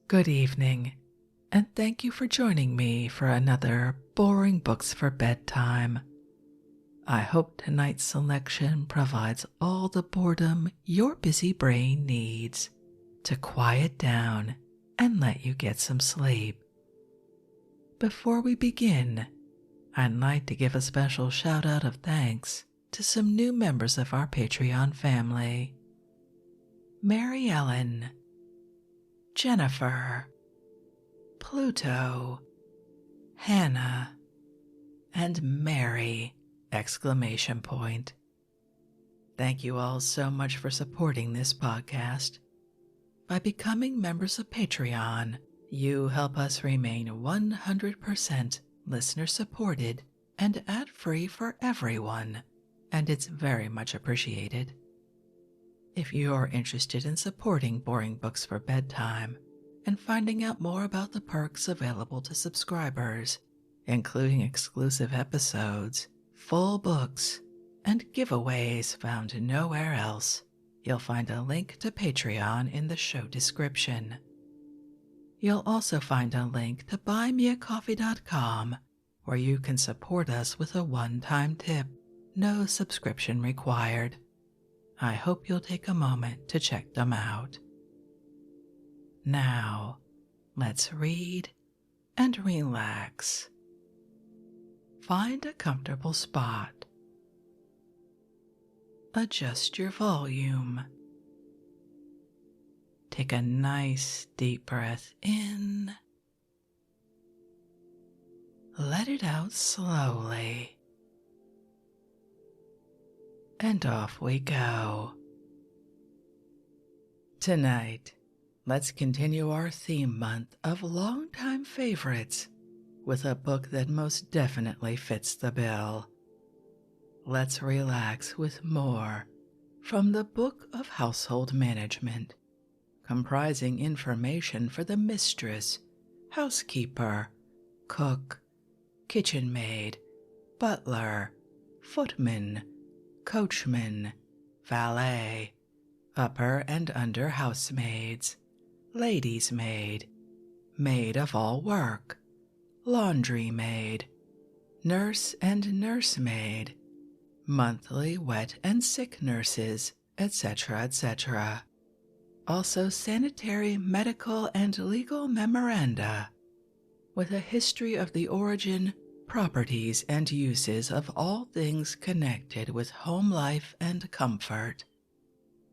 Good evening, and thank you for joining me for another Boring Books for Bedtime. I hope tonight's selection provides all the boredom your busy brain needs to quiet down and let you get some sleep. Before we begin, I'd like to give a special shout out of thanks to some new members of our Patreon family: Mary Ellen, Jennifer, Pluto, Hannah, and Mary! Exclamation point. Thank you all so much for supporting this podcast. By becoming members of Patreon, you help us remain 100% listener supported and ad-free for everyone, and it's very much appreciated. If you're interested in supporting Boring Books for Bedtime and finding out more about the perks available to subscribers, including exclusive episodes, full books, and giveaways found nowhere else, you'll find a link to Patreon in the show description. You'll also find a link to buymeacoffee.com, where you can support us with a one-time tip, no subscription required. I hope you'll take a moment to check them out. Now, let's read and relax. Find a comfortable spot. Adjust your volume. Take a nice deep breath in. Let it out slowly. And off we go. Tonight, let's continue our theme month of longtime favorites with a book that most definitely fits the bill. Let's relax with more from the Book of Household Management, comprising information for the mistress, housekeeper, cook, kitchen maid, butler, footman, coachman, valet, upper and under housemaids, lady's maid, maid of all work, laundry maid, nurse and nursemaid, monthly wet and sick nurses, etc., etc. Also sanitary, medical, and legal memoranda, with a history of the origin, properties, and uses of all things connected with home life and comfort,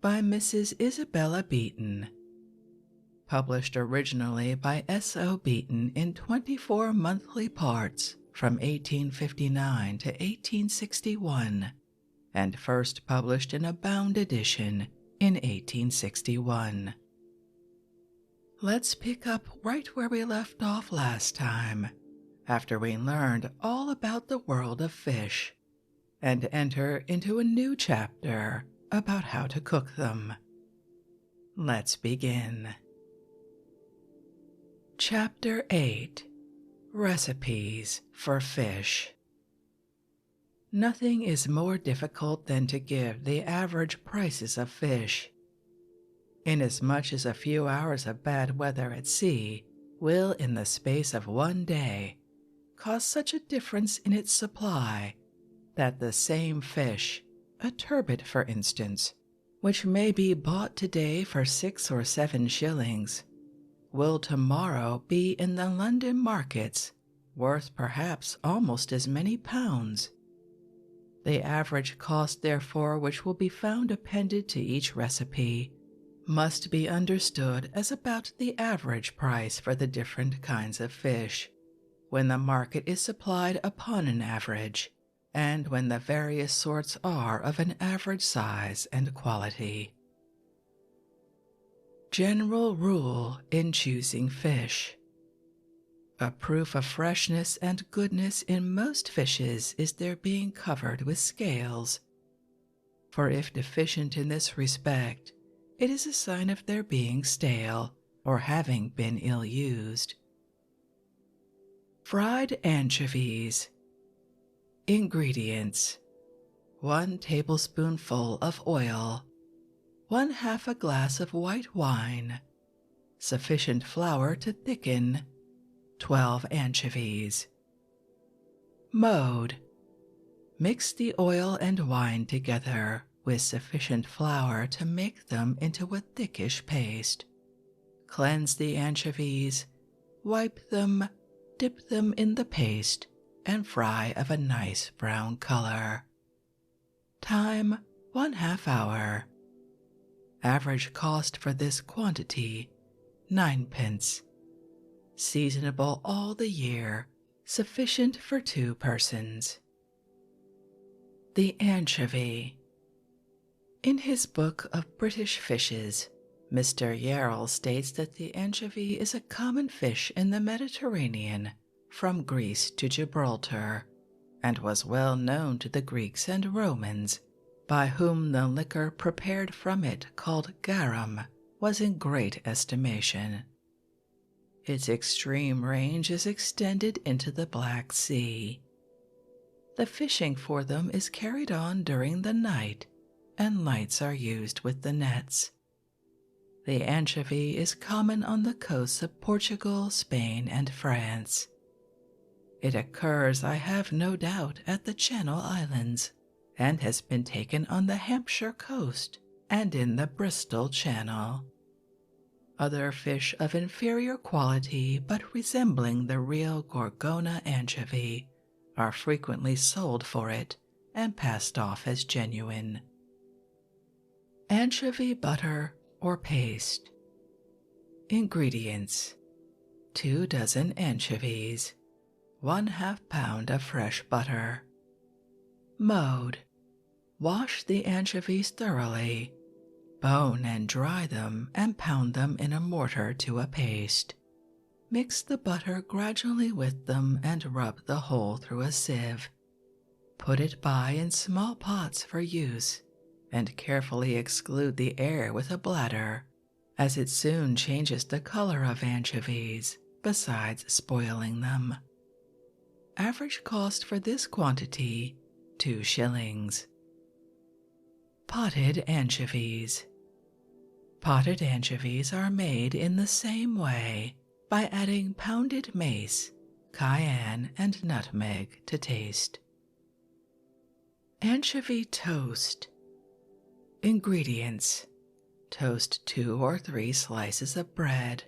by Mrs. Isabella Beeton. Published originally by S.O. Beeton in 24 monthly parts from 1859 to 1861, and first published in a bound edition in 1861. Let's pick up right where we left off last time, after we learned all about the world of fish, and enter into a new chapter about how to cook them. Let's begin. Chapter 8: Recipes for Fish. Nothing is more difficult than to give the average prices of fish, inasmuch as a few hours of bad weather at sea will, in the space of one day, cause such a difference in its supply that the same fish, a turbot for instance, which may be bought today for 6 or 7 shillings, will tomorrow be in the London markets worth perhaps almost as many pounds. The average cost, therefore, which will be found appended to each recipe must be understood as about the average price for the different kinds of fish, when the market is supplied upon an average, and when the various sorts are of an average size and quality. General rule in choosing fish. A proof of freshness and goodness in most fishes is their being covered with scales, for if deficient in this respect, it is a sign of their being stale or having been ill-used. Fried anchovies. Ingredients: 1 tablespoonful of oil, 1/2 a glass of white wine, sufficient flour to thicken, 12 anchovies. Mode: mix the oil and wine together with sufficient flour to make them into a thickish paste. Cleanse the anchovies, wipe them, dip them in the paste, and fry of a nice brown color. Time 1/2 hour. Average cost for this quantity 9d. Seasonable all the year, sufficient for 2 persons. The anchovy. In his book of British fishes, Mr. Yarrell states that the anchovy is a common fish in the Mediterranean from Greece to Gibraltar, and was well known to the Greeks and Romans, by whom the liquor prepared from it called garum was in great estimation. Its extreme range is extended into the Black Sea. The fishing for them is carried on during the night, and lights are used with the nets. The anchovy is common on the coasts of Portugal, Spain, and France. It occurs, I have no doubt, at the Channel Islands, and has been taken on the Hampshire coast and in the Bristol Channel. Other fish of inferior quality but resembling the real Gorgona anchovy are frequently sold for it and passed off as genuine. Anchovy butter or paste. Ingredients: 2 dozen anchovies, 1/2 pound of fresh butter. Mode: wash the anchovies thoroughly, bone and dry them, and pound them in a mortar to a paste. Mix the butter gradually with them and rub the whole through a sieve. Put it by in small pots for use, and carefully exclude the air with a bladder, as it soon changes the color of anchovies, besides spoiling them. Average cost for this quantity 2 shillings. Potted anchovies. Potted anchovies are made in the same way, by adding pounded mace, cayenne, and nutmeg to taste. Anchovy toast. Ingredients: toast 2 or 3 slices of bread,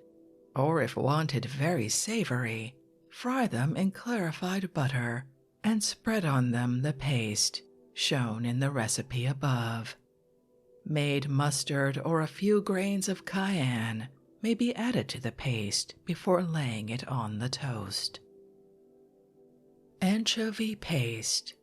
or if wanted very savory, fry them in clarified butter and spread on them the paste shown in the recipe above. Made mustard or a few grains of cayenne may be added to the paste before laying it on the toast. Anchovy paste.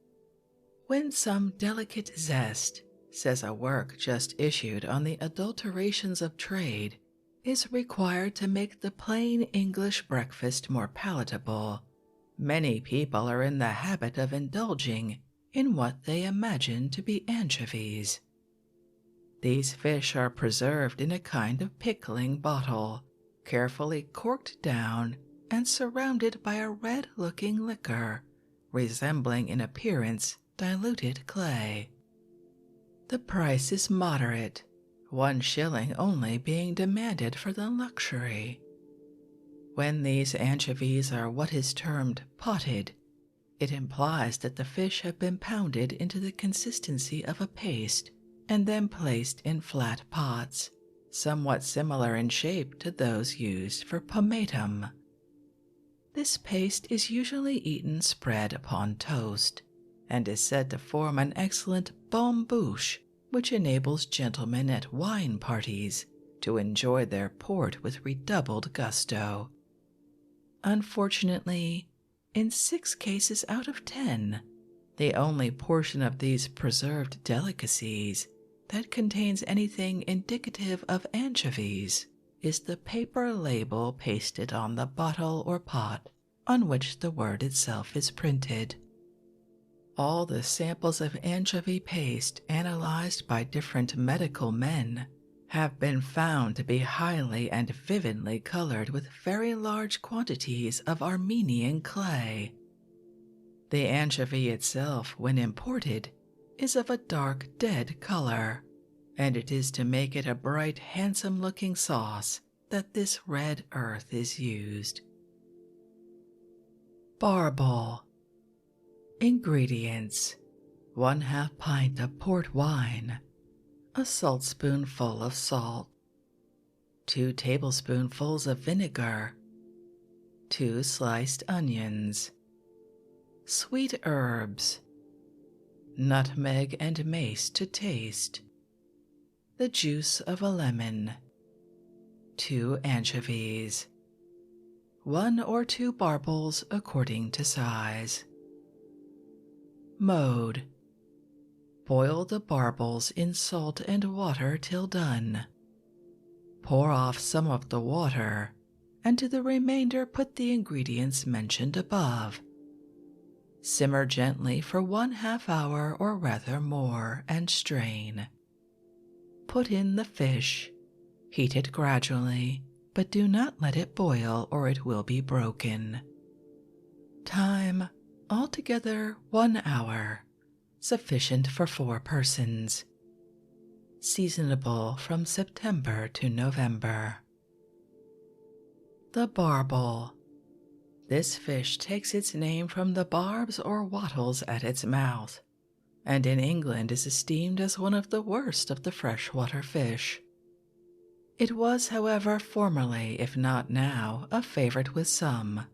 When some delicate zest, says a work just issued on the adulterations of trade, is required to make the plain English breakfast more palatable, many people are in the habit of indulging in what they imagine to be anchovies. These fish are preserved in a kind of pickling bottle, carefully corked down and surrounded by a red-looking liquor, resembling in appearance diluted clay. The price is moderate, 1 shilling only being demanded for the luxury. When these anchovies are what is termed potted, it implies that the fish have been pounded into the consistency of a paste and then placed in flat pots, somewhat similar in shape to those used for pomatum. This paste is usually eaten spread upon toast, and is said to form an excellent bonne bouche which enables gentlemen at wine parties to enjoy their port with redoubled gusto. Unfortunately, in 6 cases out of 10, the only portion of these preserved delicacies that contains anything indicative of anchovies is the paper label pasted on the bottle or pot on which the word itself is printed. All the samples of anchovy paste analyzed by different medical men have been found to be highly and vividly colored with very large quantities of Armenian clay. The anchovy itself, when imported, is of a dark dead color, and it is to make it a bright, handsome-looking sauce that this red earth is used. Barbel. Ingredients: 1/2 pint of port wine, a saltspoonful of salt, 2 tablespoonfuls of vinegar, 2 sliced onions, sweet herbs, nutmeg and mace to taste, the juice of a lemon, 2 anchovies, 1 or 2 barbels according to size. Mode: boil the barbels in salt and water till done. Pour off some of the water, and to the remainder put the ingredients mentioned above. Simmer gently for 1/2 hour or rather more and strain. Put in the fish. Heat it gradually, but do not let it boil or it will be broken. Time: altogether 1 hour, sufficient for 4 persons. Seasonable from September to November. The barbel. This fish takes its name from the barbs or wattles at its mouth, and in England is esteemed as one of the worst of the freshwater fish. It was, however, formerly, if not now, a favorite with some.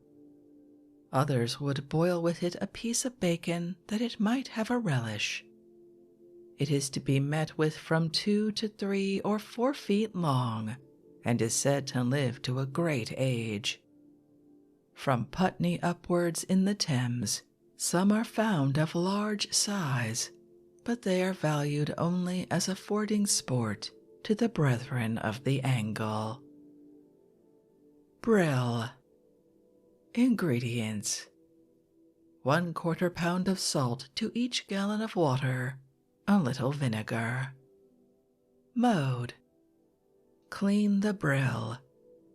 Others would boil with it a piece of bacon that it might have a relish. It is to be met with from 2 to 3 or 4 feet long, and is said to live to a great age. From Putney upwards in the Thames, some are found of large size, but they are valued only as affording sport to the brethren of the angle. Brill. Ingredients: 1/4 pound of salt to each gallon of water, a little vinegar. Mode: clean the brill,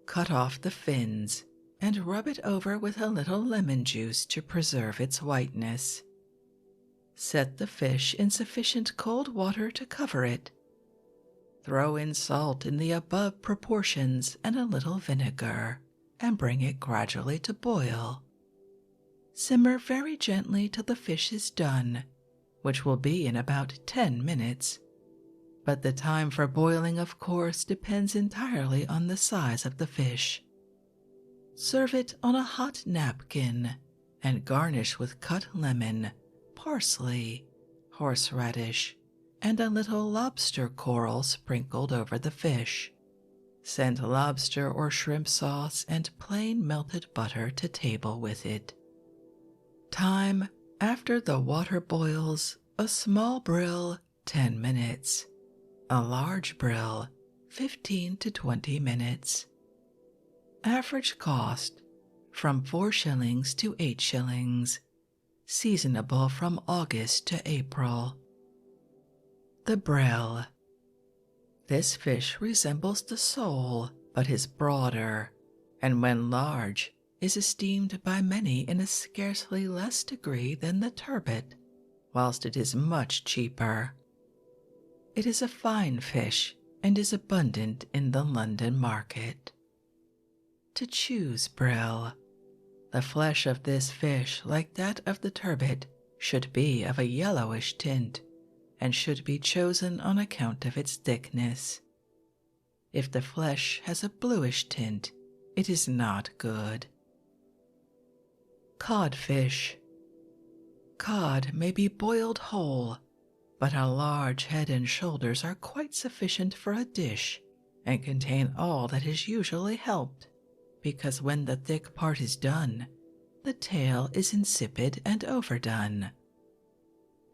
cut off the fins, and rub it over with a little lemon juice to preserve its whiteness. Set the fish in sufficient cold water to cover it. Throw in salt in the above proportions and a little vinegar, and bring it gradually to boil. Simmer very gently till the fish is done, which will be in about 10 minutes. But the time for boiling, of course, depends entirely on the size of the fish. Serve it on a hot napkin, and garnish with cut lemon, parsley, horseradish, and a little lobster coral sprinkled over the fish. Send lobster or shrimp sauce and plain melted butter to table with it. Time: after the water boils, a small brill 10 minutes, a large brill 15 to 20 minutes. Average cost: from 4 shillings to 8 shillings. Seasonable from August to April. The brill. This fish resembles the sole, but is broader, and when large, is esteemed by many in a scarcely less degree than the turbot, whilst it is much cheaper. It is a fine fish, and is abundant in the London market. To choose brill. The flesh of this fish, like that of the turbot, should be of a yellowish tint, and should be chosen on account of its thickness. If the flesh has a bluish tint, it is not good. Codfish. Cod may be boiled whole, but a large head and shoulders are quite sufficient for a dish, and contain all that is usually helped, because when the thick part is done, the tail is insipid and overdone.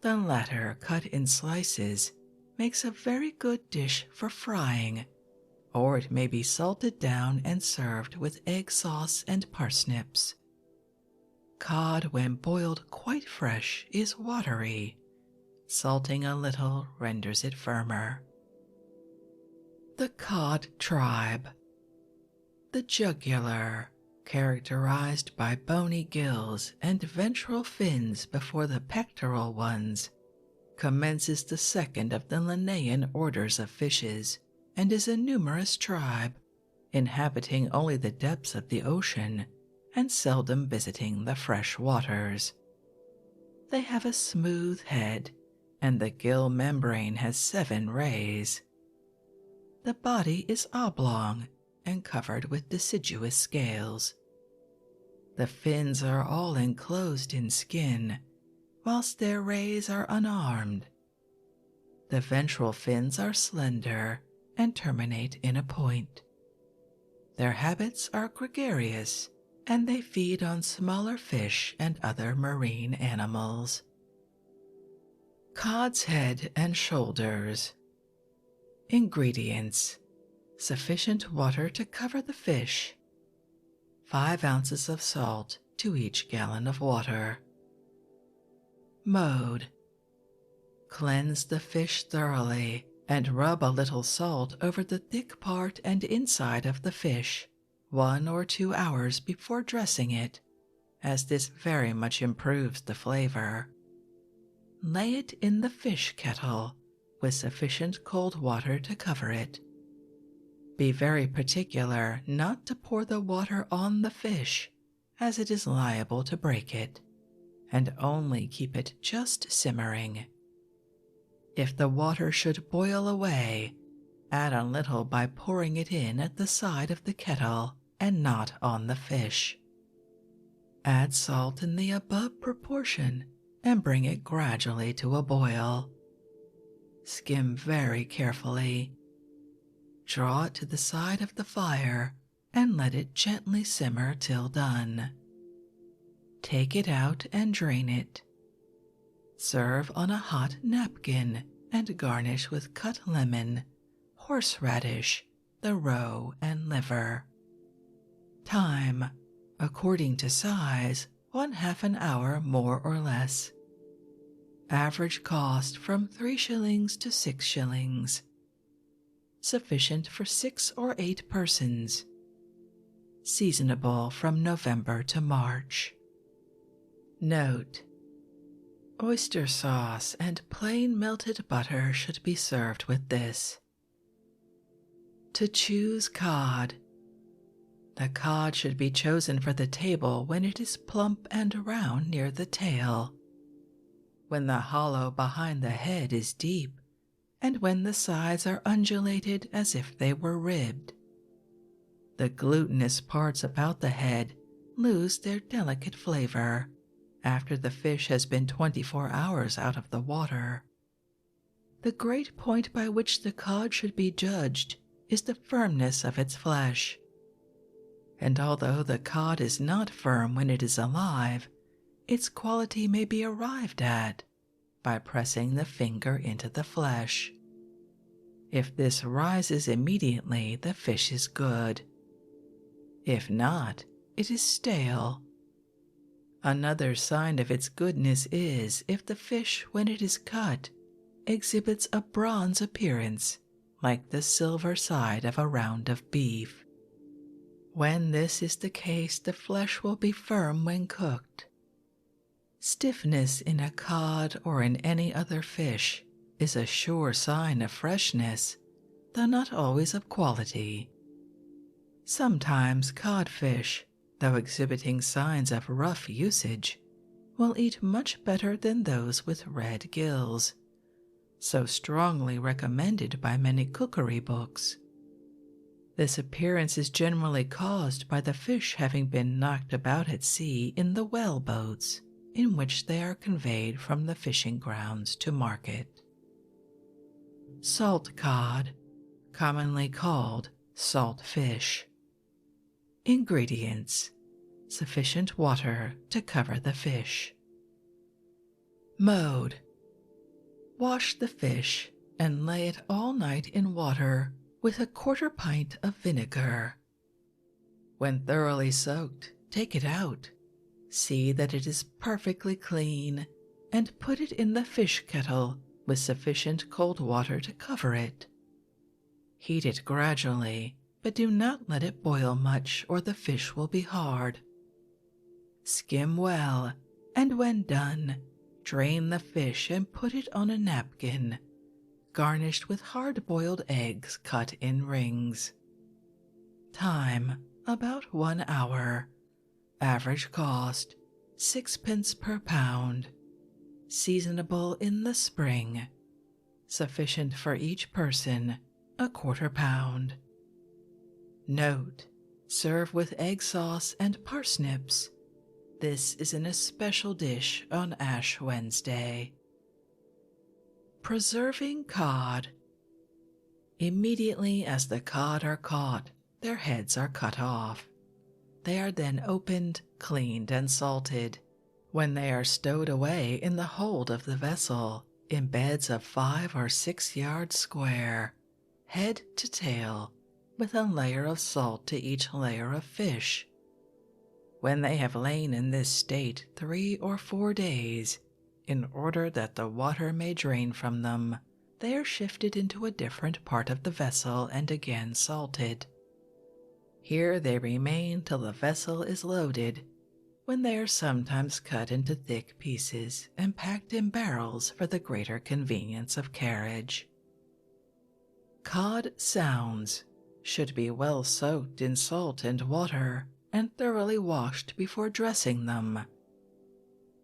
The latter, cut in slices, makes a very good dish for frying, or it may be salted down and served with egg sauce and parsnips. Cod, when boiled quite fresh, is watery. Salting a little renders it firmer. The cod tribe. The jugular, characterized by bony gills and ventral fins before the pectoral ones, commences the second of the Linnaean orders of fishes, and is a numerous tribe, inhabiting only the depths of the ocean and seldom visiting the fresh waters. They have a smooth head, and the gill membrane has 7 rays. The body is oblong and covered with deciduous scales. The fins are all enclosed in skin, whilst their rays are unarmed. The ventral fins are slender and terminate in a point. Their habits are gregarious, and they feed on smaller fish and other marine animals. Cod's head and shoulders. Ingredients: sufficient water to cover the fish, 5 ounces of salt to each gallon of water. Mode: cleanse the fish thoroughly and rub a little salt over the thick part and inside of the fish 1 or 2 hours before dressing it, as this very much improves the flavor. Lay it in the fish kettle with sufficient cold water to cover it. Be very particular not to pour the water on the fish, as it is liable to break it, and only keep it just simmering. If the water should boil away, add a little by pouring it in at the side of the kettle and not on the fish. Add salt in the above proportion and bring it gradually to a boil. Skim very carefully. Draw it to the side of the fire and let it gently simmer till done. Take it out and drain it. Serve on a hot napkin and garnish with cut lemon, horseradish, the roe, and liver. Time, according to size, 1/2 an hour more or less. Average cost from 3 shillings to 6 shillings. Sufficient for 6 or 8 persons. Seasonable from November to March. Note: oyster sauce and plain melted butter should be served with this. To choose cod. The cod should be chosen for the table when it is plump and round near the tail, when the hollow behind the head is deep, and when the sides are undulated as if they were ribbed. The glutinous parts about the head lose their delicate flavor after the fish has been 24 hours out of the water. The great point by which the cod should be judged is the firmness of its flesh. And although the cod is not firm when it is alive, its quality may be arrived at by pressing the finger into the flesh. If this rises immediately, the fish is good. If not, it is stale. Another sign of its goodness is if the fish, when it is cut, exhibits a bronze appearance, like the silver side of a round of beef. When this is the case, the flesh will be firm when cooked. Stiffness in a cod or in any other fish is a sure sign of freshness, though not always of quality. Sometimes codfish, though exhibiting signs of rough usage, will eat much better than those with red gills, so strongly recommended by many cookery books. This appearance is generally caused by the fish having been knocked about at sea in the whale boats in which they are conveyed from the fishing grounds to market. Salt cod, commonly called salt fish. Ingredients: sufficient water to cover the fish. Mode: wash the fish and lay it all night in water with a 1/4 pint of vinegar. When thoroughly soaked, take it out, see that it is perfectly clean, and put it in the fish kettle with sufficient cold water to cover it. Heat it gradually, but do not let it boil much or the fish will be hard. Skim well, and when done, drain the fish and put it on a napkin, garnished with hard-boiled eggs cut in rings. Time, about 1 hour. Average cost, 6 pence per pound. Seasonable in the spring. Sufficient for each person, a quarter pound. Note: serve with egg sauce and parsnips. This is an especial dish on Ash Wednesday. Preserving cod. Immediately as the cod are caught, their heads are cut off. They are then opened, cleaned, and salted. When they are stowed away in the hold of the vessel, in beds of 5 or 6 yards square, head to tail, with a layer of salt to each layer of fish. When they have lain in this state 3 or 4 days, in order that the water may drain from them, they are shifted into a different part of the vessel and again salted. Here they remain till the vessel is loaded, when they are sometimes cut into thick pieces and packed in barrels for the greater convenience of carriage. Cod sounds should be well soaked in salt and water and thoroughly washed before dressing them.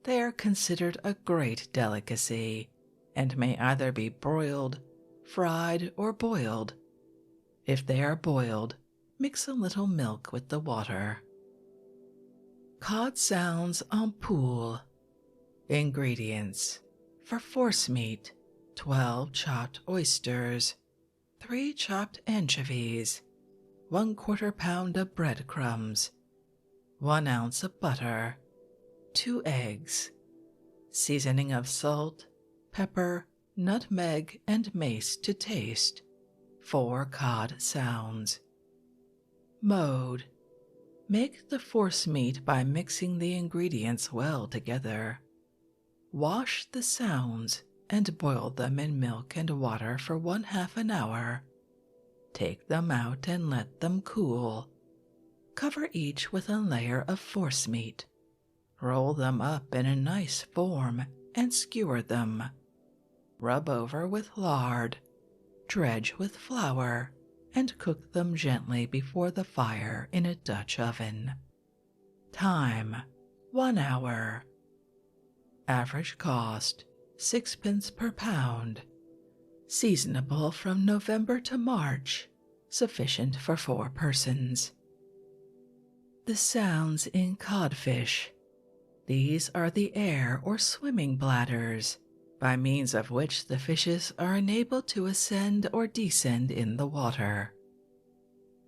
They are considered a great delicacy and may either be broiled, fried, or boiled. If they are boiled, mix a little milk with the water. Cod sounds en poule. Ingredients: for forcemeat, 12 chopped oysters, 3 chopped anchovies, 1/4 pound of breadcrumbs, 1 ounce of butter, 2 eggs, seasoning of salt, pepper, nutmeg, and mace to taste, 4 cod sounds. Mode: make the forcemeat by mixing the ingredients well together. Wash the sounds and boil them in milk and water for 1/2 an hour. Take them out and let them cool. Cover each with a layer of forcemeat. Roll them up in a nice form and skewer them. Rub over with lard. Dredge with flour and cook them gently before the fire in a Dutch oven. Time: 1 hour. Average cost: 6 pence per pound. Seasonable from November to March. Sufficient for 4 persons. The sounds in codfish. These are the air or swimming bladders, by means of which the fishes are enabled to ascend or descend in the water.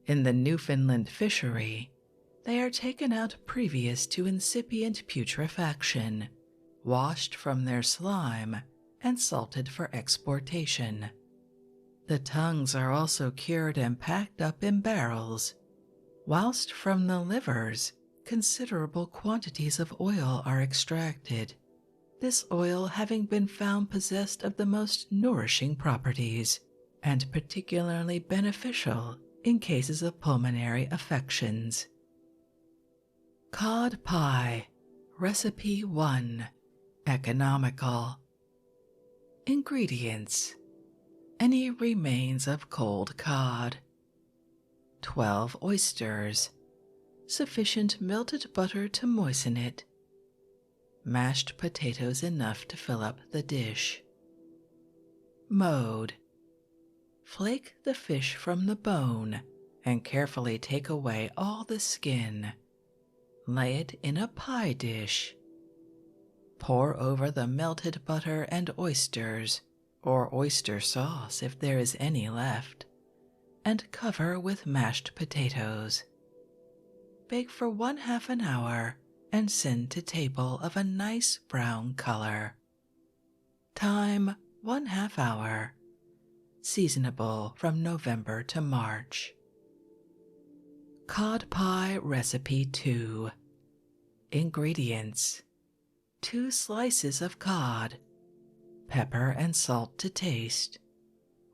In the Newfoundland fishery, they are taken out previous to incipient putrefaction, washed from their slime, and salted for exportation. The tongues are also cured and packed up in barrels, whilst from the livers considerable quantities of oil are extracted, this oil having been found possessed of the most nourishing properties, and particularly beneficial in cases of pulmonary affections. Cod Pie, Recipe 1, Economical. Ingredients: any remains of cold cod, 12 oysters, sufficient melted butter to moisten it, mashed potatoes enough to fill up the dish. Mode: flake the fish from the bone and carefully take away all the skin. Lay it in a pie dish. Pour over the melted butter and oysters, or oyster sauce if there is any left, and cover with mashed potatoes. Bake for 1/2 an hour and send to table of a nice brown color. Time: 1/2 hour. Seasonable from November to March. Cod Pie Recipe 2. Ingredients: 2 slices of cod, pepper and salt to taste,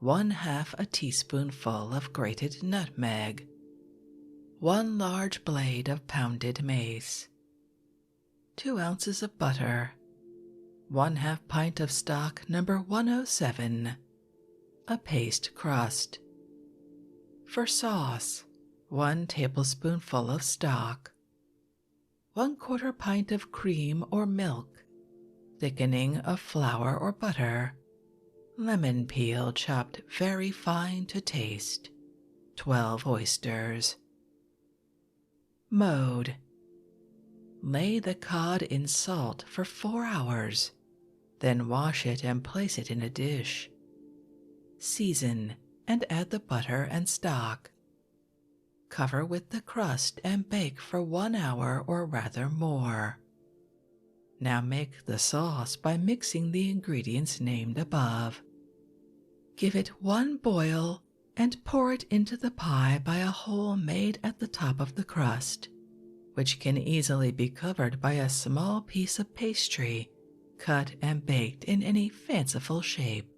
1/2 a teaspoonful of grated nutmeg, 1 large blade of pounded mace, 2 ounces of butter, 1/2 pint of stock No. 107, a paste crust. For sauce, 1 tablespoonful of stock, 1/4 pint of cream or milk, thickening of flour or butter, lemon peel chopped very fine to taste, 12 oysters. Mode: lay the cod in salt for 4 hours, then wash it and place it in a dish. Season and add the butter and stock. Cover with the crust and bake for 1 hour or rather more. Now make the sauce by mixing the ingredients named above. Give it 1 boil and pour it into the pie by a hole made at the top of the crust, which can easily be covered by a small piece of pastry cut and baked in any fanciful shape,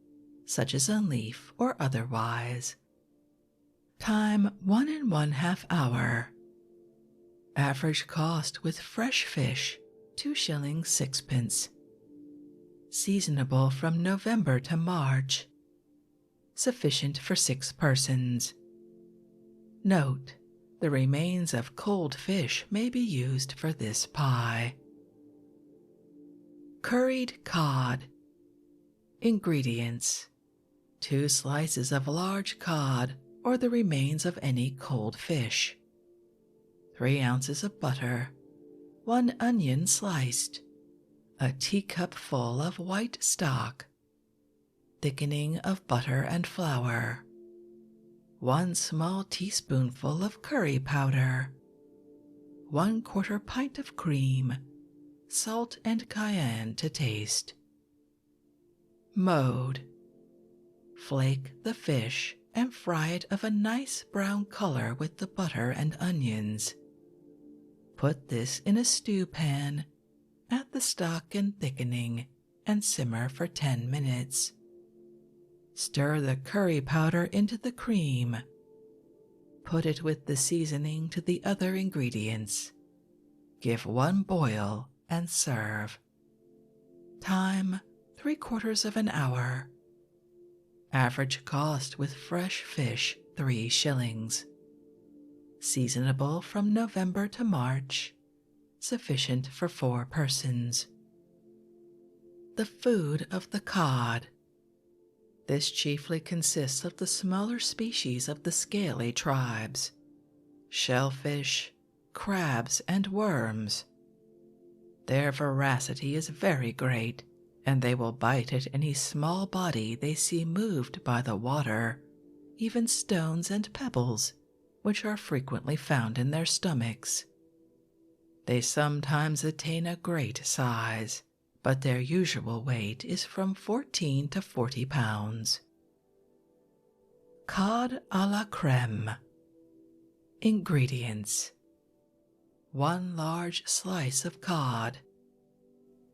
such as a leaf or otherwise. Time 1 1/2 hour. Average cost with fresh fish 2s. 6d. Seasonable from November to March. Sufficient for 6 persons. Note: the remains of cold fish may be used for this pie. Curried cod. Ingredients: 2 slices of large cod or the remains of any cold fish, 3 ounces of butter, 1 onion sliced, a teacupful of white stock, thickening of butter and flour, 1 small teaspoonful of curry powder, 1/4 pint of cream, salt and cayenne to taste. Mode: flake the fish and fry it of a nice brown color with the butter and onions. Put this in a stew pan, add the stock and thickening, and simmer for 10 minutes. Stir the curry powder into the cream. Put it with the seasoning to the other ingredients. Give 1 boil and serve. Time 3/4 hour. Average cost with fresh fish 3s. Seasonable from November to March. Sufficient for 4 persons. The food of the cod. This chiefly consists of the smaller species of the scaly tribes, shellfish, crabs, and worms. Their voracity is very great, and they will bite at any small body they see moved by the water, even stones and pebbles, which are frequently found in their stomachs. They sometimes attain a great size, but their usual weight is from 14 to 40 pounds. Cod à la crème. Ingredients: 1 large slice of cod,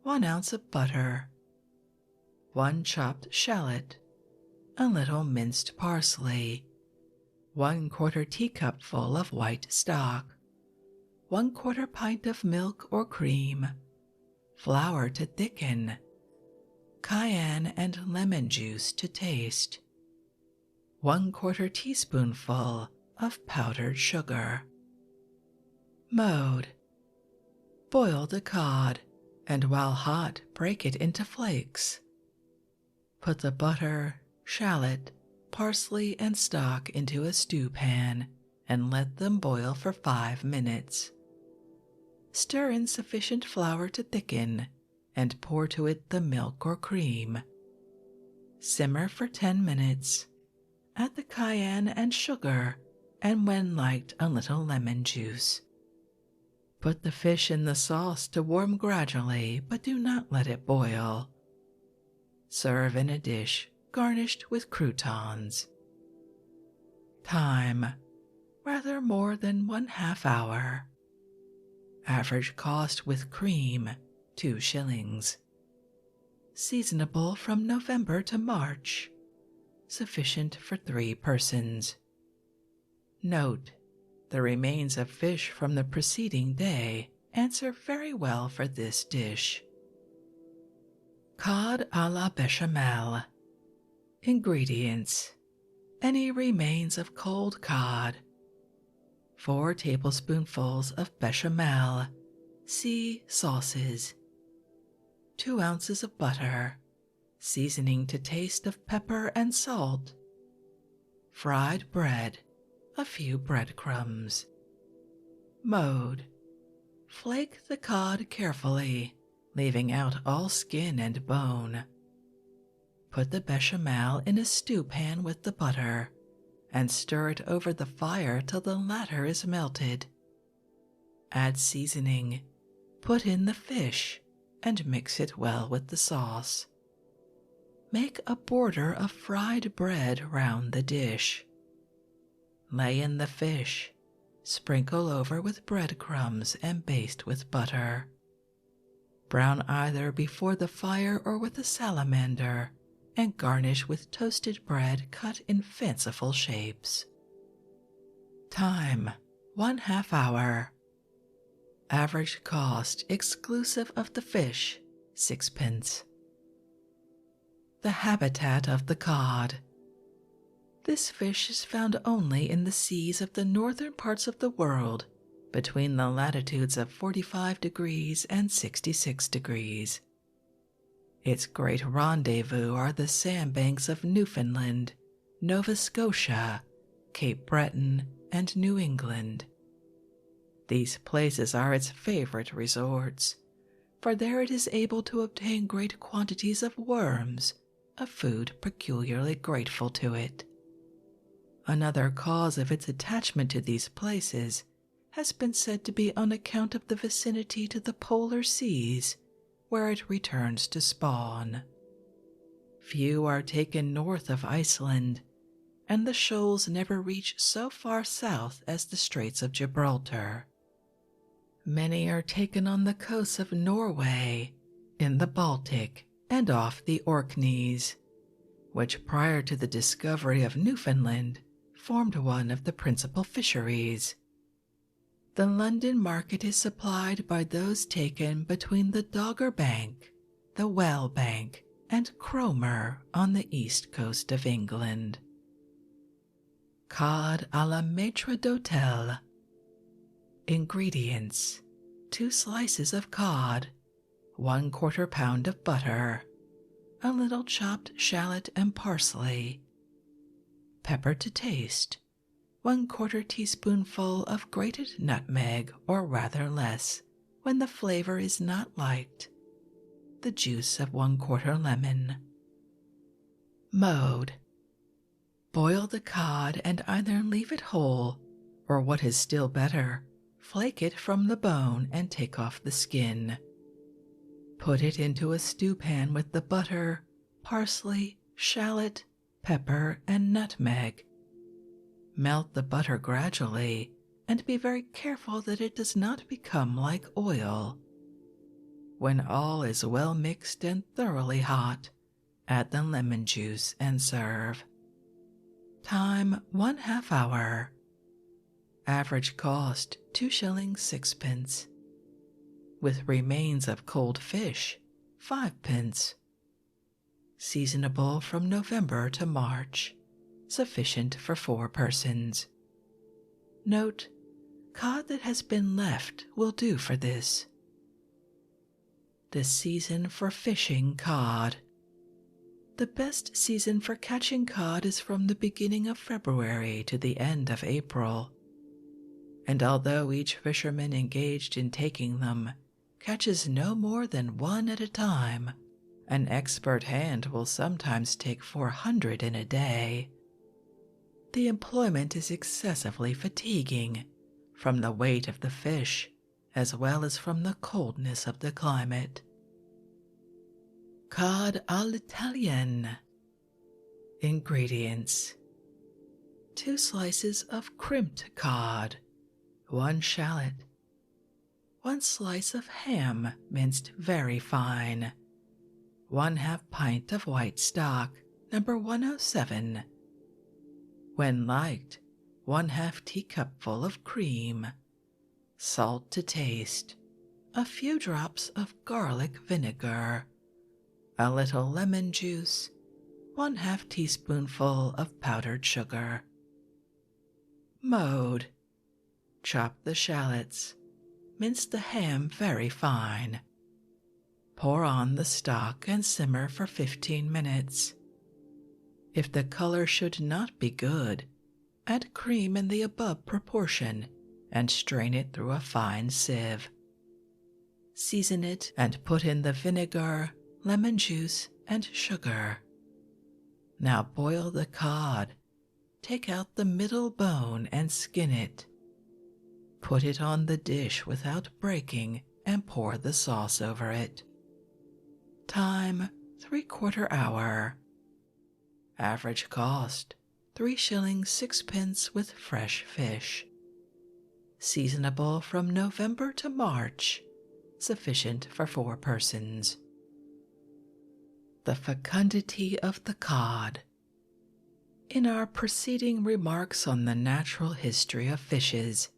1 ounce of butter, 1 chopped shallot, a little minced parsley, 1/4 teacupful of white stock, 1/4 pint of milk or cream, flour to thicken, cayenne and lemon juice to taste, 1/4 teaspoonful of powdered sugar. Mode: boil the cod, and while hot, break it into flakes. Put the butter, shallot, parsley, and stock into a stew pan and let them boil for 5 minutes. Stir in sufficient flour to thicken and pour to it the milk or cream. Simmer for 10 minutes. Add the cayenne and sugar, and when liked, a little lemon juice. Put the fish in the sauce to warm gradually, but do not let it boil. Serve in a dish garnished with croutons. Time: rather more than 1/2 hour. Average cost with cream 2s. Seasonable from November to March. Sufficient for 3 persons. Note: the remains of fish from the preceding day answer very well for this dish. Cod à la béchamel. Ingredients: any remains of cold cod, 4 tablespoonfuls of bechamel, see sauces, 2 ounces of butter, seasoning to taste of pepper and salt, fried bread, a few breadcrumbs. Mode: flake the cod carefully, leaving out all skin and bone. Put the bechamel in a stew pan with the butter and stir it over the fire till the latter is melted. Add seasoning, put in the fish, and mix it well with the sauce. Make a border of fried bread round the dish. Lay in the fish, sprinkle over with breadcrumbs and baste with butter. Brown either before the fire or with a salamander, and garnish with toasted bread cut in fanciful shapes. Time: 1/2 hour. Average cost exclusive of the fish, 6d. The habitat of the cod. This fish is found only in the seas of the northern parts of the world, between the latitudes of 45 degrees and 66 degrees. Its great rendezvous are the sandbanks of Newfoundland, Nova Scotia, Cape Breton, and New England. These places are its favorite resorts, for there it is able to obtain great quantities of worms, a food peculiarly grateful to it. Another cause of its attachment to these places has been said to be on account of the vicinity to the polar seas, where it returns to spawn. Few are taken north of Iceland, and the shoals never reach so far south as the Straits of Gibraltar. Many are taken on the coasts of Norway, in the Baltic, and off the Orkneys, which prior to the discovery of Newfoundland formed one of the principal fisheries. The London market is supplied by those taken between the Dogger Bank, the Well Bank, and Cromer on the east coast of England. Cod à la maître d'hôtel. Ingredients: 2 slices of cod, 1/4 pound of butter, a little chopped shallot and parsley, pepper to taste, 1/4 teaspoonful of grated nutmeg, or rather less, when the flavor is not liked, the juice of 1/4 lemon. Mode: boil the cod and either leave it whole, or what is still better, flake it from the bone and take off the skin. Put it into a stew pan with the butter, parsley, shallot, pepper, and nutmeg. Melt the butter gradually, and be very careful that it does not become like oil. When all is well mixed and thoroughly hot, add the lemon juice and serve. Time: 1/2 hour. Average cost 2 shillings 6d. With remains of cold fish, 5d. Seasonable from November to March. Sufficient for 4 persons. Note: cod that has been left will do for this. The season for fishing cod. The best season for catching cod is from the beginning of February to the end of April. And although each fisherman engaged in taking them catches no more than 1 at a time, an expert hand will sometimes take 400 in a day. The employment is excessively fatiguing, from the weight of the fish, as well as from the coldness of the climate. Cod à l'Italienne. Ingredients: 2 slices of crimped cod, 1 shallot, 1 slice of ham minced very fine, 1/2 pint of white stock, number 107. When liked, 1/2 teacupful of cream, salt to taste, a few drops of garlic vinegar, a little lemon juice, 1/2 teaspoonful of powdered sugar. Mode: Chop the shallots. Mince the ham very fine. Pour on the stock and simmer for 15 minutes. If the color should not be good, add cream in the above proportion and strain it through a fine sieve. Season it and put in the vinegar, lemon juice, and sugar. Now boil the cod. Take out the middle bone and skin it. Put it on the dish without breaking and pour the sauce over it. Time 3/4 hour. Average cost 3 shillings 6 with fresh fish. Seasonable from November to March. Sufficient for 4 persons. The fecundity of the cod. In our preceding remarks on the natural history of fishes,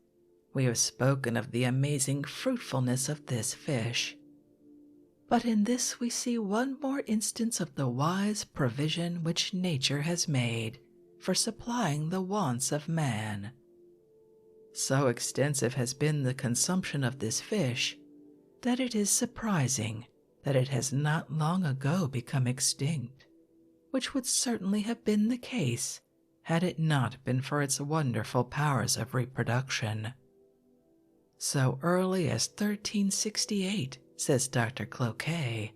we have spoken of the amazing fruitfulness of this fish. But in this we see one more instance of the wise provision which nature has made for supplying the wants of man. So extensive has been the consumption of this fish that it is surprising that it has not long ago become extinct, which would certainly have been the case had it not been for its wonderful powers of reproduction. So early as 1368, says Dr. Cloquet,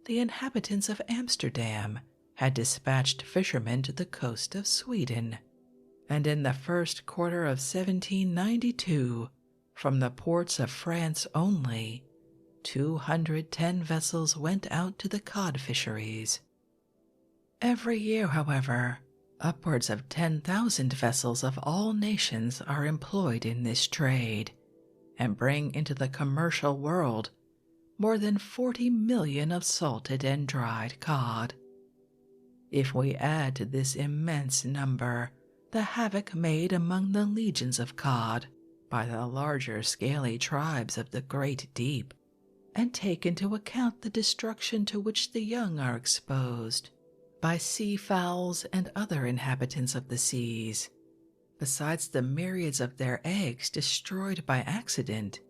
the inhabitants of Amsterdam had dispatched fishermen to the coast of Sweden, and in the first quarter of 1792, from the ports of France only, 210 vessels went out to the cod fisheries. Every year, however, upwards of 10,000 vessels of all nations are employed in this trade, and bring into the commercial world more than 40 million of salted and dried cod. If we add to this immense number the havoc made among the legions of cod by the larger scaly tribes of the great deep, and take into account the destruction to which the young are exposed by sea fowls and other inhabitants of the seas, besides the myriads of their eggs destroyed by accident,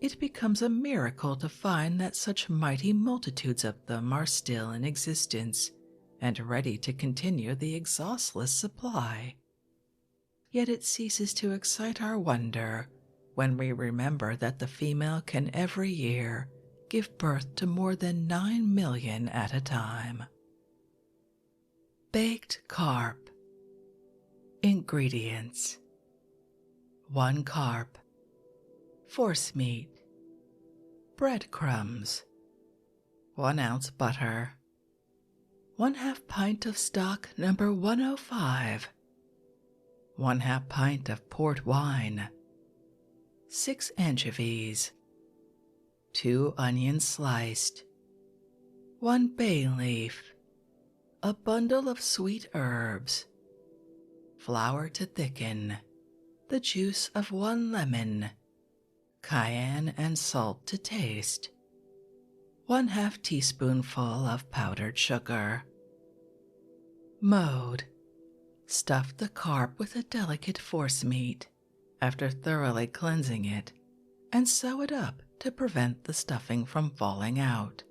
it becomes a miracle to find that such mighty multitudes of them are still in existence and ready to continue the exhaustless supply. Yet it ceases to excite our wonder when we remember that the female can every year give birth to more than 9 million at a time. Baked carp. Ingredients: 1 carp, forcemeat, breadcrumbs, 1 ounce butter, 1/2 pint of stock No. 105, 1/2 pint of port wine, 6 anchovies, 2 onions sliced, 1 bay leaf, a bundle of sweet herbs, flour to thicken, the juice of 1 lemon, cayenne and salt to taste, 1/2 teaspoonful of powdered sugar. Mode: stuff the carp with a delicate forcemeat after thoroughly cleansing it, and sew it up to prevent the stuffing from falling out.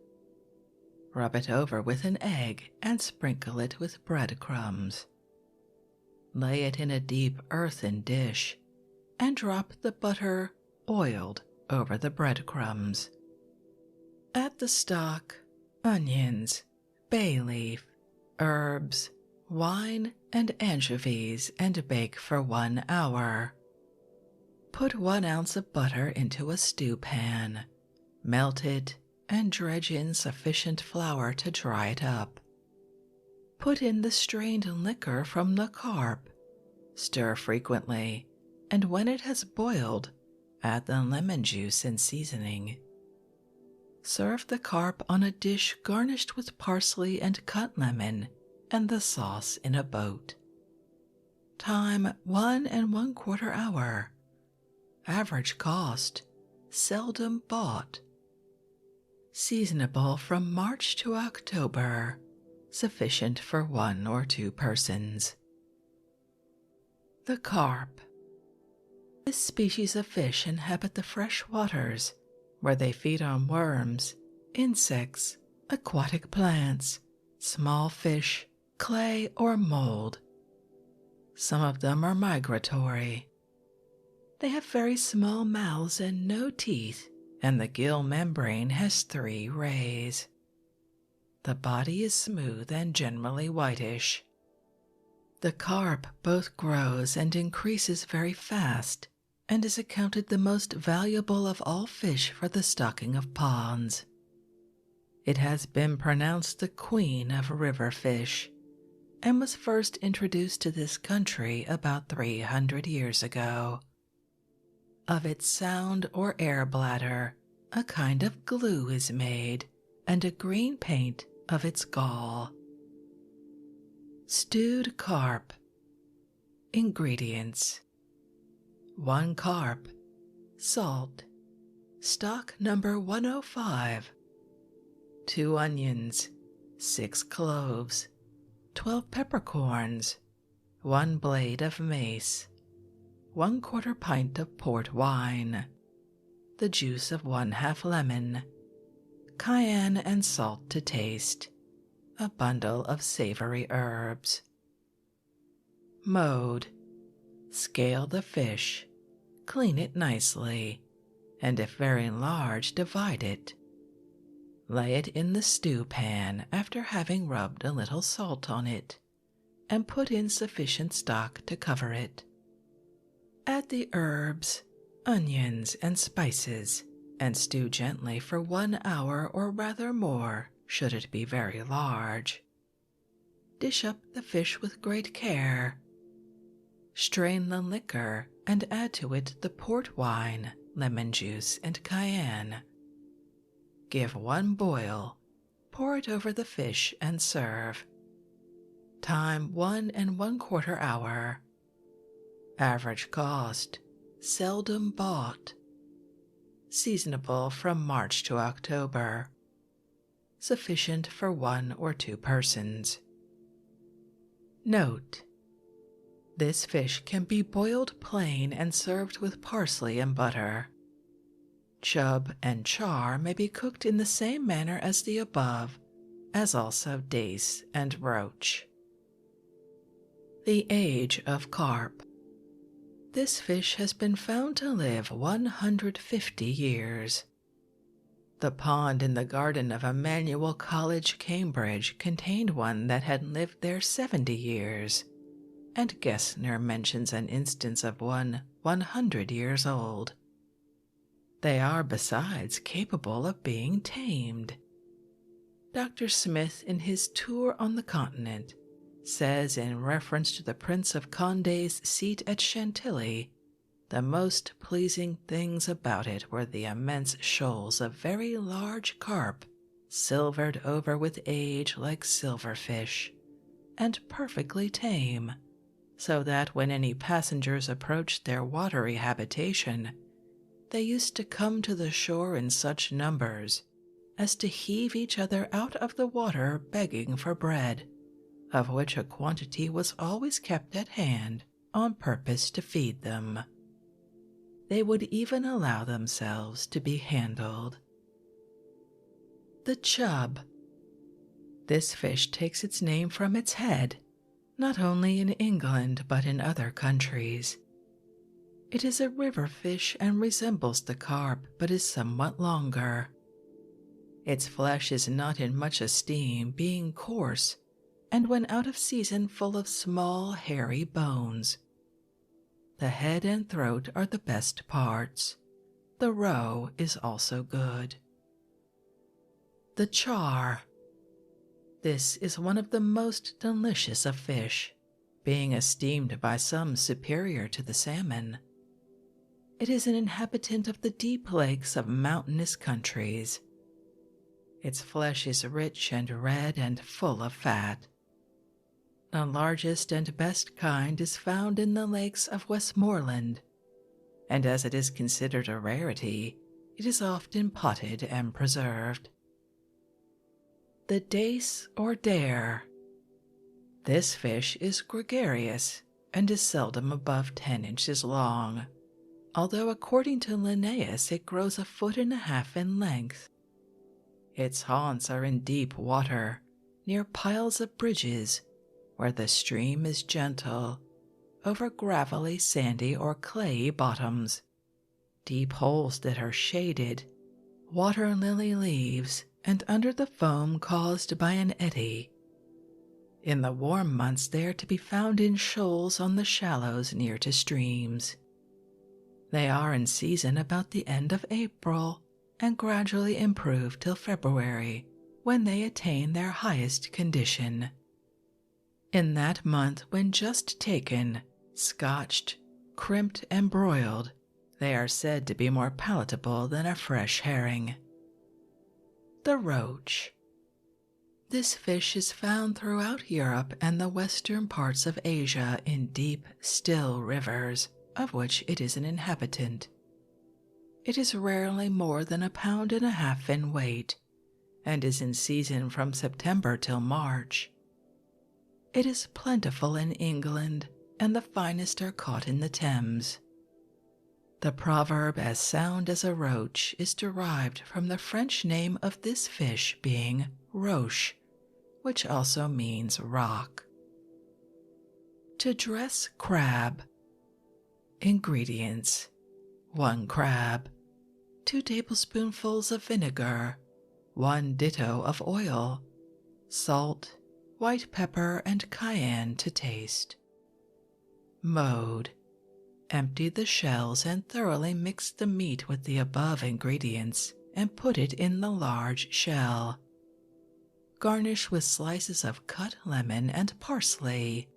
Rub it over with an egg and sprinkle it with breadcrumbs. Lay it in a deep earthen dish and drop the butter, oiled, over the breadcrumbs. Add the stock, onions, bay leaf, herbs, wine, and anchovies and bake for 1 hour. Put 1 ounce of butter into a stew pan, melt it, and dredge in sufficient flour to dry it up. Put in the strained liquor from the carp, stir frequently, and when it has boiled, add the lemon juice and seasoning. Serve the carp on a dish garnished with parsley and cut lemon, and the sauce in a boat. Time 1 1/4 hour. Average cost, seldom bought. Seasonable from March to October. Sufficient for 1 or 2 persons. The carp. This species of fish inhabit the fresh waters, where they feed on worms, insects, aquatic plants, small fish, clay, or mold. Some of them are migratory. They have very small mouths and no teeth, and the gill membrane has 3 rays. The body is smooth and generally whitish. The carp both grows and increases very fast, and is accounted the most valuable of all fish for the stocking of ponds. It has been pronounced the queen of river fish, and was first introduced to this country about 300 years ago. Of its sound or air bladder, a kind of glue is made, and a green paint of its gall. Stewed carp. Ingredients: 1 carp, salt, stock number 105, 2 onions, 6 cloves, 12 peppercorns, 1 blade of mace, 1/4 pint of port wine, the juice of 1/2 lemon, cayenne and salt to taste, a bundle of savory herbs. Mode: scale the fish, clean it nicely, and if very large, divide it. Lay it in the stew pan after having rubbed a little salt on it, and put in sufficient stock to cover it. Add the herbs, onions, and spices, and stew gently for 1 hour or rather more, should it be very large. Dish up the fish with great care. Strain the liquor and add to it the port wine, lemon juice, and cayenne. Give 1 boil, pour it over the fish and serve. Time 1 1/4 hour. Average cost, seldom bought. Seasonable from March to October. Sufficient for 1 or 2 persons. Note: this fish can be boiled plain and served with parsley and butter. Chub and char may be cooked in the same manner as the above, as also dace and roach. The age of carp. This fish has been found to live 150 years. The pond in the garden of Emmanuel College, Cambridge, contained one that had lived there 70 years, and Gessner mentions an instance of one 100 years old. They are besides capable of being tamed. Dr. Smith, in his Tour on the Continent, says in reference to the Prince of Condé's seat at Chantilly, the most pleasing things about it were the immense shoals of very large carp, silvered over with age like silverfish, and perfectly tame, so that when any passengers approached their watery habitation, they used to come to the shore in such numbers as to heave each other out of the water begging for bread, of which a quantity was always kept at hand on purpose to feed them. They would even allow themselves to be handled. The chub. This fish takes its name from its head, not only in England but in other countries. It is a river fish and resembles the carp, but is somewhat longer. Its flesh is not in much esteem, being coarse, and when out of season full of small hairy bones. The head and throat are the best parts. The roe is also good. The char. This is one of the most delicious of fish, being esteemed by some superior to the salmon. It is an inhabitant of the deep lakes of mountainous countries. Its flesh is rich and red and full of fat. The largest and best kind is found in the lakes of Westmoreland, and as it is considered a rarity, it is often potted and preserved. The dace or dare. This fish is gregarious and is seldom above 10 inches long. although according to Linnaeus it grows 1.5 feet in length. Its haunts are in deep water, near piles of bridges, where the stream is gentle, over gravelly, sandy, or clayey bottoms, deep holes that are shaded, water lily leaves, and under the foam caused by an eddy. In the warm months they are to be found in shoals on the shallows near to streams. They are in season about the end of April, and gradually improve till February, when they attain their highest condition. In that month, when just taken, scotched, crimped, and broiled, they are said to be more palatable than a fresh herring. The roach. This fish is found throughout Europe and the western parts of Asia in deep, still rivers, of which it is an inhabitant. It is rarely more than 1.5 pounds in weight, and is in season from September till March. It is plentiful in England, and the finest are caught in the Thames. The proverb "as sound as a roach" is derived from the French name of this fish being roche, which also means rock. To dress crab. Ingredients: 1 crab, 2 tablespoonfuls of vinegar, 1 ditto of oil, salt, white pepper, and cayenne to taste. Mode: empty the shells and thoroughly mix the meat with the above ingredients and put it in the large shell. Garnish with slices of cut lemon and parsley.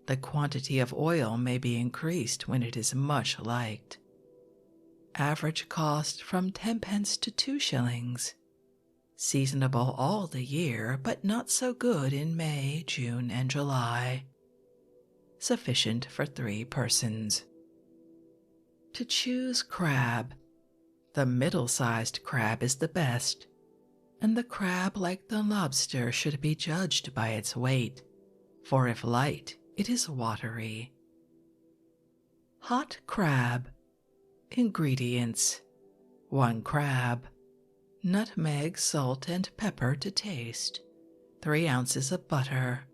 The quantity of oil may be increased when it is much liked. Average cost from 10 pence to 2 shillings. Seasonable all the year, but not so good in May, June, and July. Sufficient for 3 persons. To choose crab. The middle-sized crab is the best, and the crab, like the lobster, should be judged by its weight, for if light, it is watery. Hot crab. Ingredients: 1 crab, nutmeg, salt, and pepper to taste, 3 ounces of butter,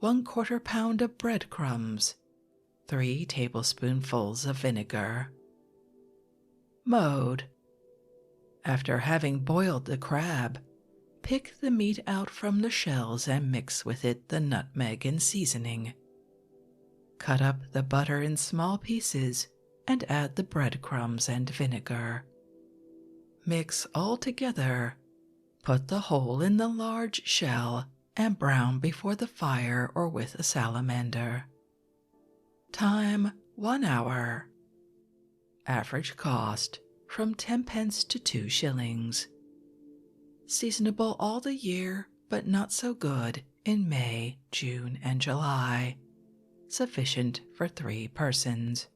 1/4 pound of breadcrumbs, 3 tablespoonfuls of vinegar. Mode: after having boiled the crab, pick the meat out from the shells and mix with it the nutmeg and seasoning. Cut up the butter in small pieces and add the breadcrumbs and vinegar. Mix all together. Put the whole in the large shell and brown before the fire or with a salamander. Time: 1 hour. Average cost from 10 pence to 2 shillings. Seasonable all the year, but not so good in May, June, and July. Sufficient for 3 persons.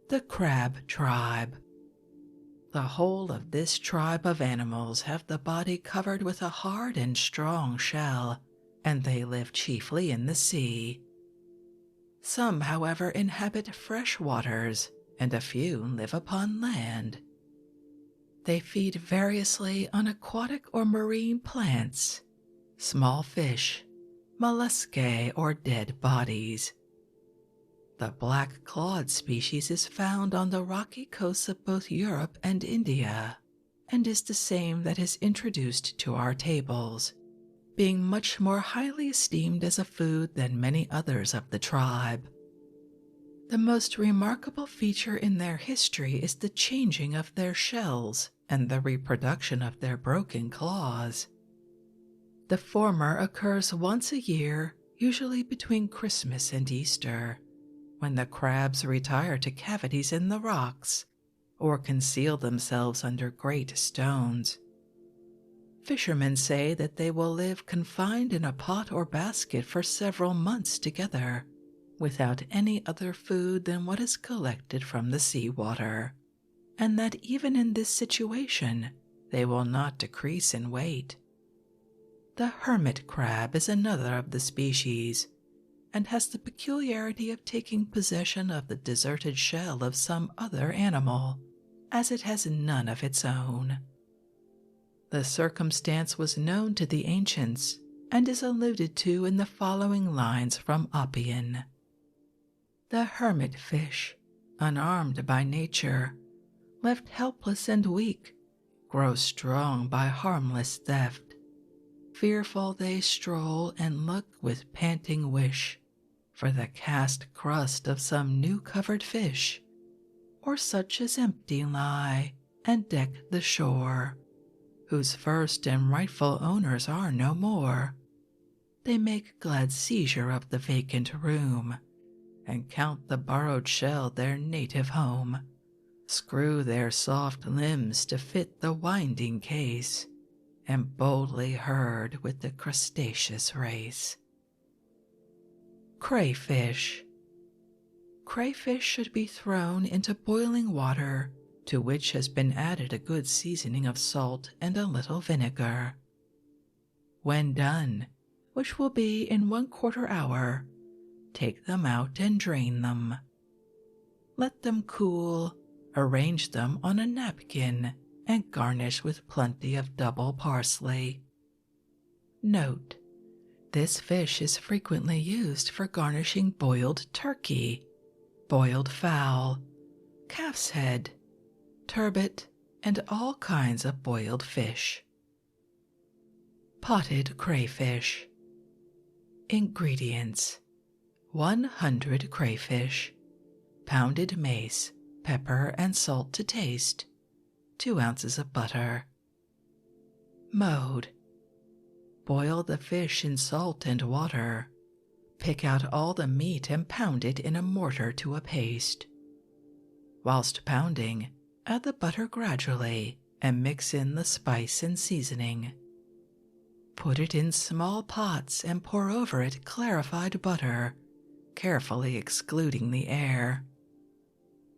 The crab tribe. The whole of this tribe of animals have the body covered with a hard and strong shell, and they live chiefly in the sea. Some, however, inhabit fresh waters, and a few live upon land. They feed variously on aquatic or marine plants, small fish, molluscae, or dead bodies. The black-clawed species is found on the rocky coasts of both Europe and India, and is the same that is introduced to our tables, being much more highly esteemed as a food than many others of the tribe. The most remarkable feature in their history is the changing of their shells and the reproduction of their broken claws. The former occurs once a year, usually between Christmas and Easter, when the crabs retire to cavities in the rocks or conceal themselves under great stones. Fishermen say that they will live confined in a pot or basket for several months together, without any other food than what is collected from the sea water, and that even in this situation they will not decrease in weight. The hermit crab is another of the species, and has the peculiarity of taking possession of the deserted shell of some other animal, as it has none of its own. The circumstance was known to the ancients and is alluded to in the following lines from Oppian. The hermit fish, unarmed by nature, left helpless and weak, grow strong by harmless theft. Fearful they stroll and look with panting wish for the cast crust of some new-covered fish, or such as empty lie and deck the shore, whose first and rightful owners are no more. They make glad seizure of the vacant room, and count the borrowed shell their native home, screw their soft limbs to fit the winding case, and boldly herd with the crustaceous race. Crayfish. Crayfish should be thrown into boiling water, to which has been added a good seasoning of salt and a little vinegar. When done, which will be in 1/4 hour, take them out and drain them. Let them cool, arrange them on a napkin, and garnish with plenty of double parsley. Note: this fish is frequently used for garnishing boiled turkey, boiled fowl, calf's head, turbot, and all kinds of boiled fish. Potted crayfish. Ingredients: 100 crayfish, pounded mace, pepper and salt to taste, 2 ounces of butter. Mode: boil the fish in salt and water. Pick out all the meat and pound it in a mortar to a paste. Whilst pounding, add the butter gradually and mix in the spice and seasoning. Put it in small pots and pour over it clarified butter, carefully excluding the air.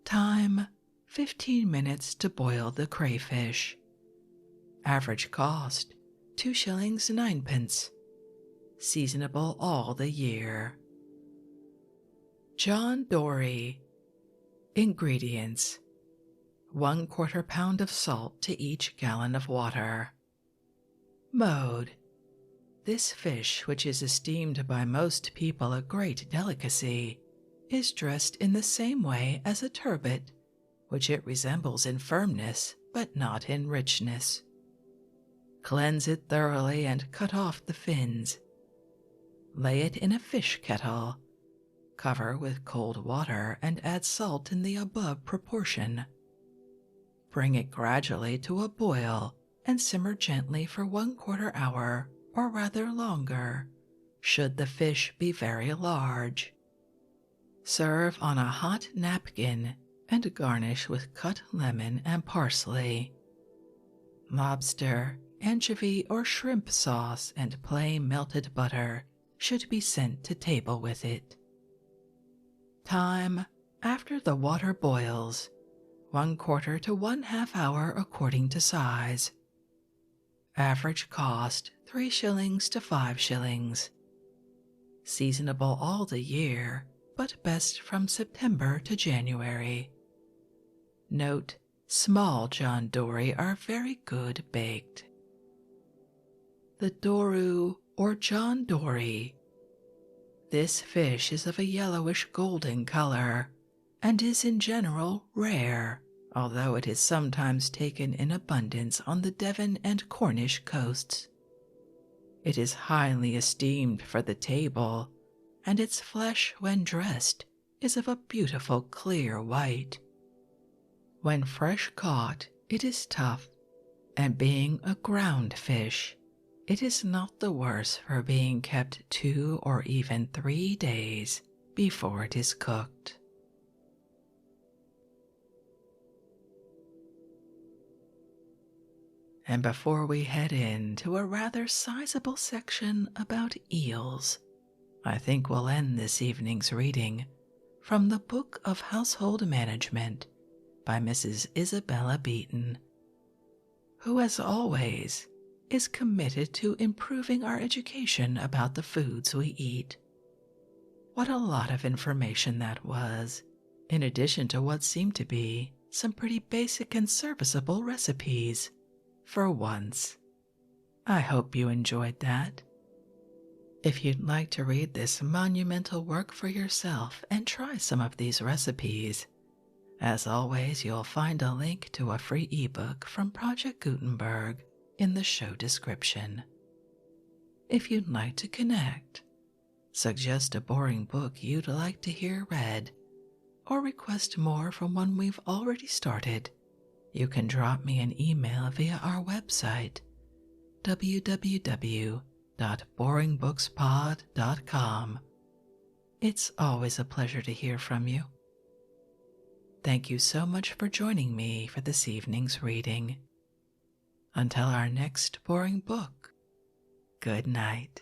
Time: 15 minutes to boil the crayfish. Average cost: 2 shillings 9 pence. Seasonable all the year. John Dory. Ingredients: 1/4 pound of salt to each gallon of water. Mode: this fish, which is esteemed by most people a great delicacy, is dressed in the same way as a turbot, which it resembles in firmness but not in richness. Cleanse it thoroughly and cut off the fins. Lay it in a fish kettle. Cover with cold water and add salt in the above proportion. Bring it gradually to a boil and simmer gently for 1/4 hour, or rather longer, should the fish be very large. Serve on a hot napkin and garnish with cut lemon and parsley. Lobster, anchovy, or shrimp sauce and plain melted butter should be sent to table with it. Time: after the water boils, 1/4 to 1/2 hour according to size. Average cost: 3 shillings to 5 shillings. Seasonable all the year, but best from September to January. Note: small John Dory are very good baked. The Doru or John Dory. This fish is of a yellowish golden color and is in general rare, although it is sometimes taken in abundance on the Devon and Cornish coasts. It is highly esteemed for the table, and its flesh, when dressed, is of a beautiful clear white. When fresh caught, it is tough, and being a ground fish, it is not the worse for being kept 2 or even 3 days before it is cooked. And before we head into a rather sizable section about eels, I think we'll end this evening's reading from the Book of Household Management by Mrs. Isabella Beeton, who, as always, is committed to improving our education about the foods we eat. What a lot of information that was, in addition to what seemed to be some pretty basic and serviceable recipes. For once. I hope you enjoyed that. If you'd like to read this monumental work for yourself and try some of these recipes, as always, you'll find a link to a free ebook from Project Gutenberg in the show description. If you'd like to connect, suggest a boring book you'd like to hear read, or request more from one we've already started, you can drop me an email via our website, www.boringbookspod.com. It's always a pleasure to hear from you. Thank you so much for joining me for this evening's reading. Until our next boring book, good night.